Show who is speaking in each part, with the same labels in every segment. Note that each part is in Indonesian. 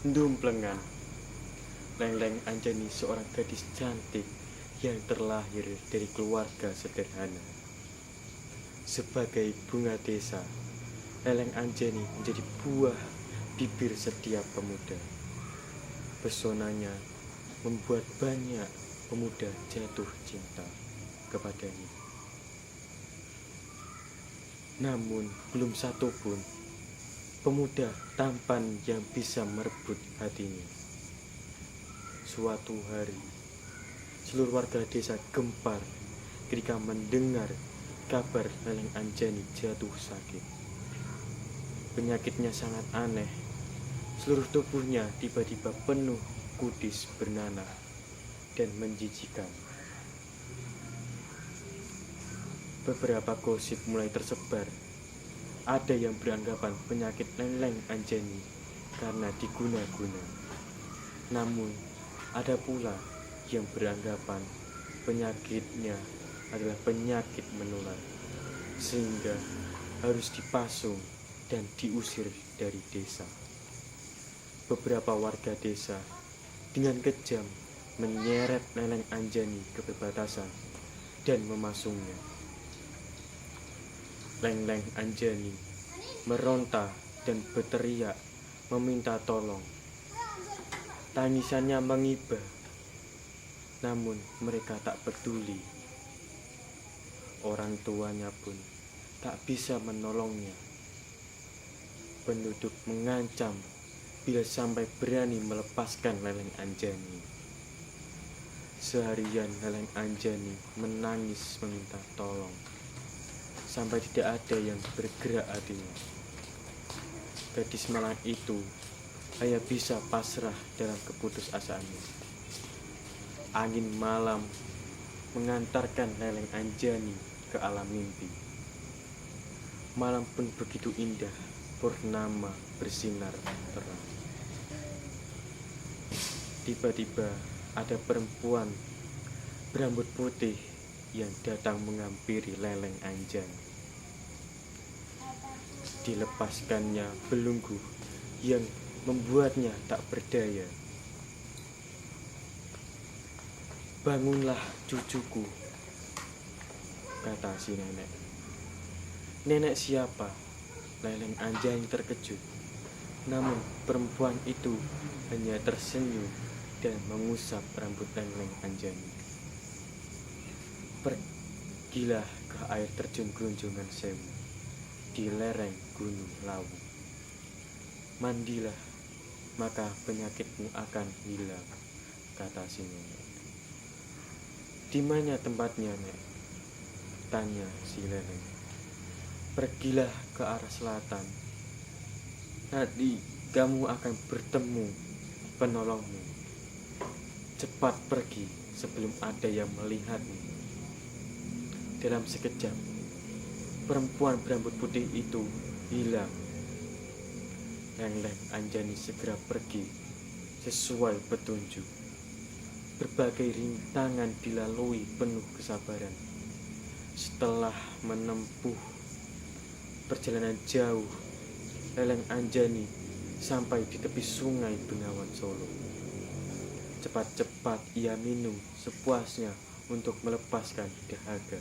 Speaker 1: Dumplengan, Leng-Leng Anjani seorang gadis cantik yang terlahir dari keluarga sederhana. Sebagai bunga desa, Leng-Leng Anjani menjadi buah bibir setiap pemuda. Pesonanya membuat banyak pemuda jatuh cinta kepadanya. Namun belum satu pun pemuda tampan yang bisa merebut hatinya. Suatu hari, seluruh warga desa gempar ketika mendengar kabar Leng-Leng Anjani jatuh sakit. Penyakitnya sangat aneh. Seluruh tubuhnya tiba-tiba penuh kudis bernanah dan menjijikan. Beberapa gosip mulai tersebar. Ada yang beranggapan penyakit Leng-Leng Anjani karena diguna-guna. Namun, ada pula yang beranggapan penyakitnya adalah penyakit menular, sehingga harus dipasung dan diusir dari desa. Beberapa warga desa dengan kejam menyeret Leng-Leng Anjani ke perbatasan dan memasungnya. Leng-Leng Anjani meronta dan berteriak meminta tolong. Tangisannya mengibah, namun mereka tak peduli. Orang tuanya pun tak bisa menolongnya. Penduduk mengancam bila sampai berani melepaskan Leng-Leng Anjani. Seharian Leng-Leng Anjani menangis meminta tolong, sampai tidak ada yang bergerak hatinya. Gadis malang itu hanya bisa pasrah dalam keputusasaannya. Angin malam mengantarkan Leng-Leng Anjani ke alam mimpi. Malam pun begitu indah, purnama bersinar terang. Tiba-tiba ada perempuan berambut putih yang datang menghampiri Leng-Leng Anjani. Dilepaskannya belenggu yang membuatnya tak berdaya. "Bangunlah cucuku," kata si nenek. "Nenek siapa?" Leng-Leng Anjani terkejut. Namun perempuan itu hanya tersenyum dan mengusap rambut Leng-Leng Anjani. "Pergilah ke air terjun Grunjungan Sewu di lereng Gunung Lawu. Mandilah, maka penyakitmu akan hilang," kata si nenek. "Di mana tempatnya, Nek?" tanya si Leng-Leng. "Pergilah ke arah selatan. Nanti kamu akan bertemu penolongmu. Cepat pergi sebelum ada yang melihatmu." Dalam sekejap, perempuan berambut putih itu hilang. Leng-Leng Anjani segera pergi sesuai petunjuk. Berbagai rintangan dilalui penuh kesabaran. Setelah menempuh perjalanan jauh, Leng-Leng Anjani sampai di tepi sungai Bengawan Solo. Cepat-cepat ia minum sepuasnya untuk melepaskan dahaga.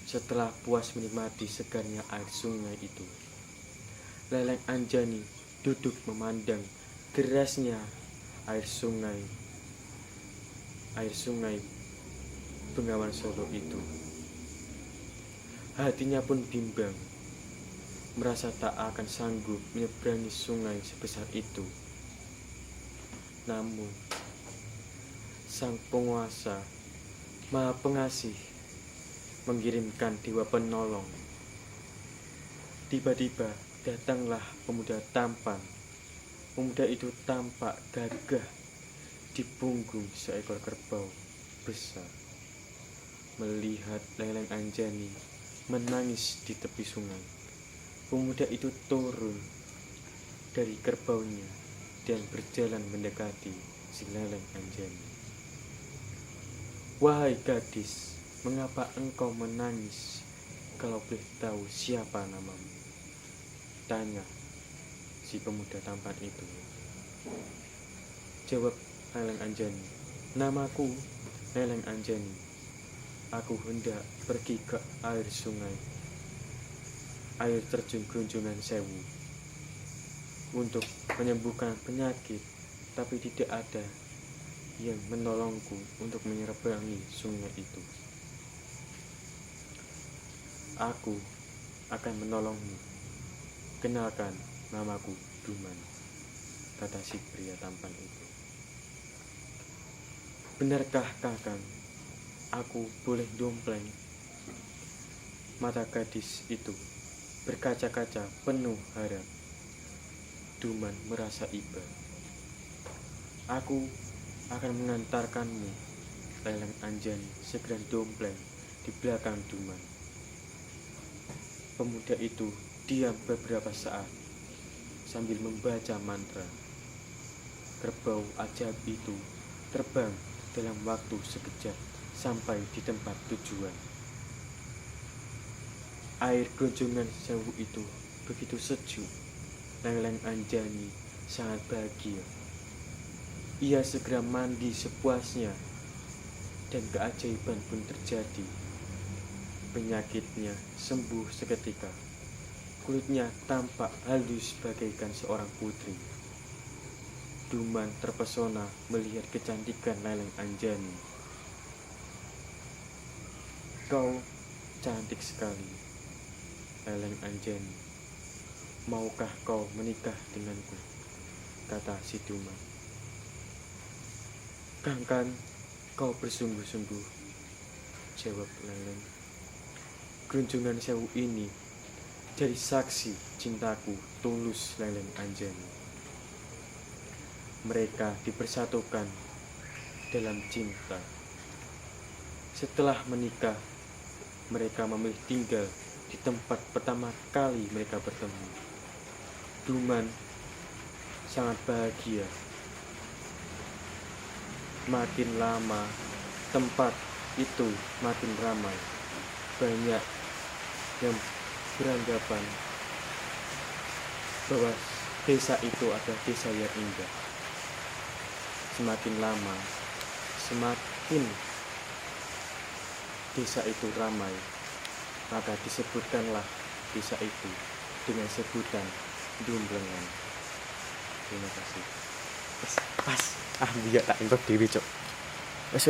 Speaker 1: Setelah puas menikmati segarnya air sungai itu, Leng-Leng Anjani duduk memandang derasnya air sungai Bengawan Solo itu. Hatinya pun bimbang, merasa tak akan sanggup menyeberangi sungai sebesar itu. Namun, Sang Penguasa Maha Pengasih mengirimkan dewa penolong. Tiba-tiba datanglah pemuda tampan. Pemuda itu tampak gagah di punggung seekor kerbau besar. Melihat Leng-Leng Anjani menangis di tepi sungai, pemuda itu turun dari kerbaunya dan berjalan mendekati si Leng-Leng Anjani. "Wahai gadis, mengapa engkau menangis? Kalau boleh tahu siapa namamu?" tanya si pemuda tampan itu. Jawab Leleng Anjani, namaku Leleng Anjani. Aku hendak pergi ke air sungai, air terjun Gunjungan Sewu, untuk menyembuhkan penyakit, tapi tidak ada yang menolongku untuk menyeberangi sungai itu. Aku akan menolongmu. Kenalkan, namaku Duman, kata si pria tampan itu. Benarkah kakang, aku boleh dompleng? Mata gadis itu berkaca-kaca penuh harap. Duman merasa iba. Aku akan mengantarkanmu, Leleng Anjani segera dompleng di belakang Duman. Pemuda itu diam beberapa saat sambil membaca mantra. Kerbau ajaib itu terbang dalam waktu sekejap sampai di tempat tujuan. Air Gunjungan Sewu itu begitu sejuk. Leleng Anjani sangat bahagia. Ia segera mandi sepuasnya dan keajaiban pun terjadi. Penyakitnya sembuh seketika. Kulitnya tampak halus bagaikan seorang putri. Duman terpesona melihat kecantikan Leleng Anjani. Kau cantik sekali, Leleng Anjani. Maukah kau menikah denganku? Kata si Duman. Kan kau bersungguh-sungguh, jawab Leleng. Gunjungan Sewu ini jadi saksi cintaku tulus, Leleng Anjani. Mereka dipersatukan dalam cinta. Setelah menikah, mereka memilih tinggal di tempat pertama kali mereka bertemu. Duman sangat bahagia. Makin lama, tempat itu makin ramai. Banyak yang beranggapan bahwa desa itu adalah desa yang indah. Semakin lama, semakin desa itu ramai, maka disebutkanlah desa itu dengan sebutan Dumblengan. Terima kasih.
Speaker 2: Pas. Biar tak ingkep dewi, Cok. Wes.